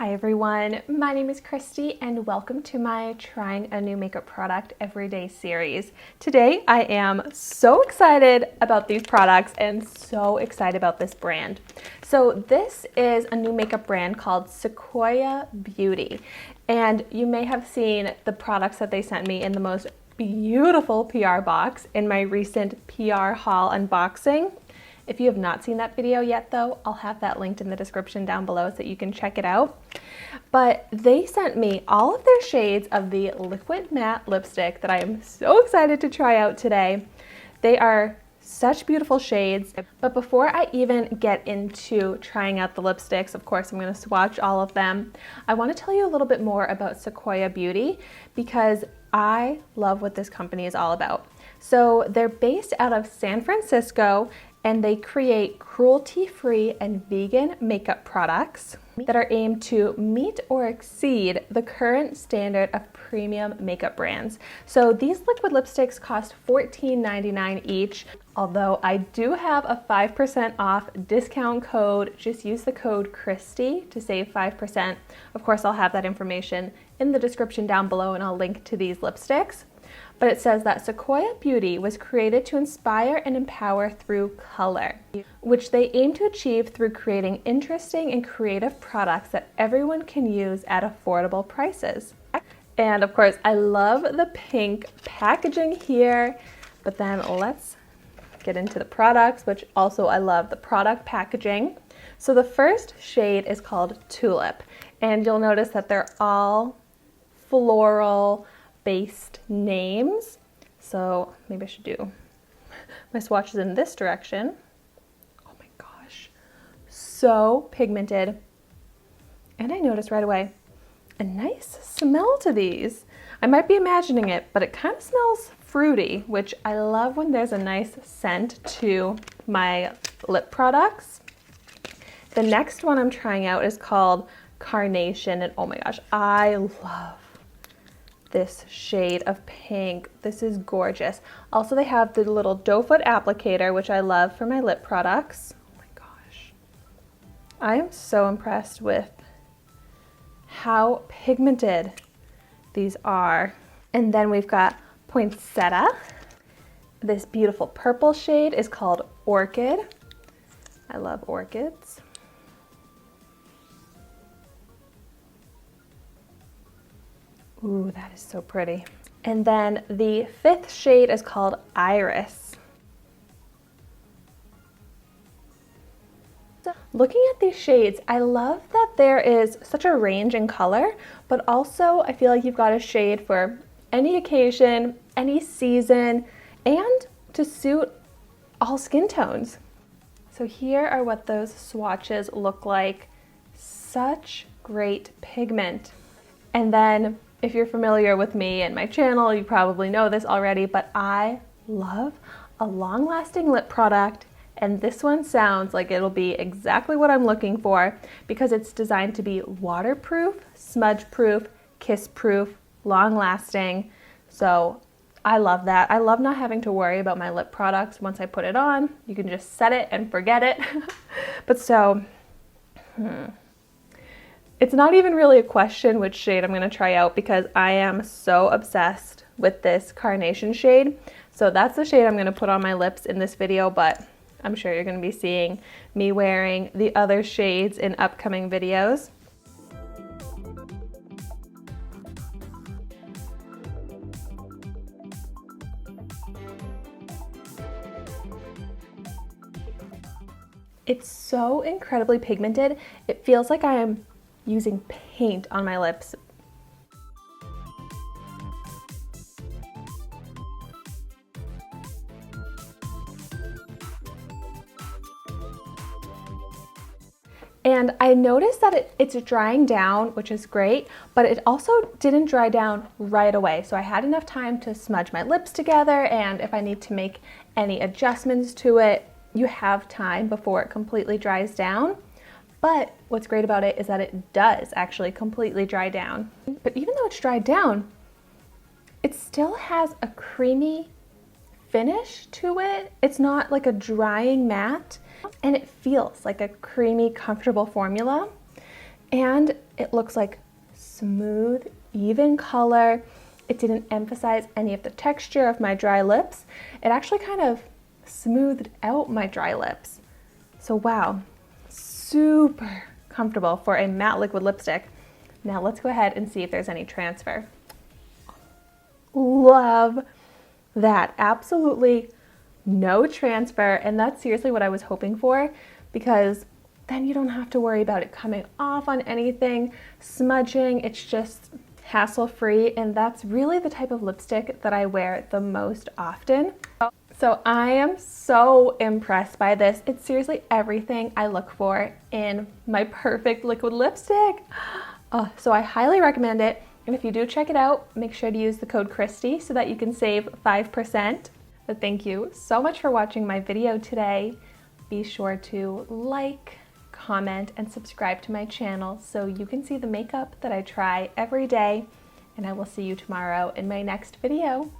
Hi everyone, my name is Christy and welcome to my Trying a New Makeup Product Everyday series. Today I am so excited about these products and so excited about this brand. So this is a new makeup brand called Sequoia Beauty, and you may have seen the products that they sent me in the most beautiful PR box in my recent PR haul unboxing. If you have not seen that video yet though, I'll have that linked in the description down below so that you can check it out. But they sent me all of their shades of the liquid matte lipstick that I am so excited to try out today. They are such beautiful shades. But before I even get into trying out the lipsticks, of course I'm going to swatch all of them, I want to tell you a little bit more about Sequoia Beauty because I love what this company is all about. So they're based out of San Francisco, and they create cruelty-free and vegan makeup products that are aimed to meet or exceed the current standard of premium makeup brands. So these liquid lipsticks cost $14.99 each, although I do have a 5% off discount code. Just use the code Christy to save 5%. Of course, I'll have that information in the description down below, and I'll link to these lipsticks. But it says that Sequoia Beauty was created to inspire and empower through color, which they aim to achieve through creating interesting and creative products that everyone can use at affordable prices. And of course, I love the pink packaging here, but then let's get into the products, which also I love the product packaging. So the first shade is called Tulip, and you'll notice that they're all floral based names. So maybe I should do my swatches in this direction. Oh my gosh, so pigmented. And I noticed right away a nice smell to these. I might be imagining it, but it kind of smells fruity, which I love when there's a nice scent to my lip products. The next one I'm trying out is called Carnation, and oh my gosh, I love this shade of pink. This is gorgeous. Also, they have the little doe foot applicator, which I love for my lip products. Oh my gosh. I am so impressed with how pigmented these are. And then we've got Poinsettia. This beautiful purple shade is called Orchid. I love orchids. Ooh, that is so pretty. And then the fifth shade is called Iris. Looking at these shades, I love that there is such a range in color, but also I feel like you've got a shade for any occasion, any season, and to suit all skin tones. So here are what those swatches look like. Such great pigment. And then if you're familiar with me and my channel, you probably know this already, but I love a long-lasting lip product, and this one sounds like it'll be exactly what I'm looking for because it's designed to be waterproof, smudge-proof, kiss-proof, long-lasting. So I love that. I love not having to worry about my lip products. Once I put it on, you can just set it and forget it. But so, it's not even really a question which shade I'm going to try out because I am so obsessed with this Carnation shade. So that's the shade I'm going to put on my lips in this video, but I'm sure you're going to be seeing me wearing the other shades in upcoming videos. It's so incredibly pigmented. It feels like I am using paint on my lips. And I noticed that it's drying down, which is great, but it also didn't dry down right away. So I had enough time to smudge my lips together, and if I need to make any adjustments to it, you have time before it completely dries down. But what's great about it is that it does actually completely dry down. But even though it's dried down, it still has a creamy finish to it. It's not like a drying matte, and it feels like a creamy, comfortable formula. And it looks like smooth, even color. It didn't emphasize any of the texture of my dry lips. It actually kind of smoothed out my dry lips. So wow, super comfortable for a matte liquid lipstick. Now let's go ahead and see if there's any transfer. Love that. Absolutely no transfer, and that's seriously what I was hoping for, because then you don't have to worry about it coming off on anything, smudging. It's just hassle-free, and that's really the type of lipstick that I wear the most often. So I am so impressed by this. It's seriously everything I look for in my perfect liquid lipstick. Oh, so I highly recommend it. And if you do check it out, make sure to use the code Christy so that you can save 5%. But thank you so much for watching my video today. Be sure to like, comment, and subscribe to my channel so you can see the makeup that I try every day. And I will see you tomorrow in my next video.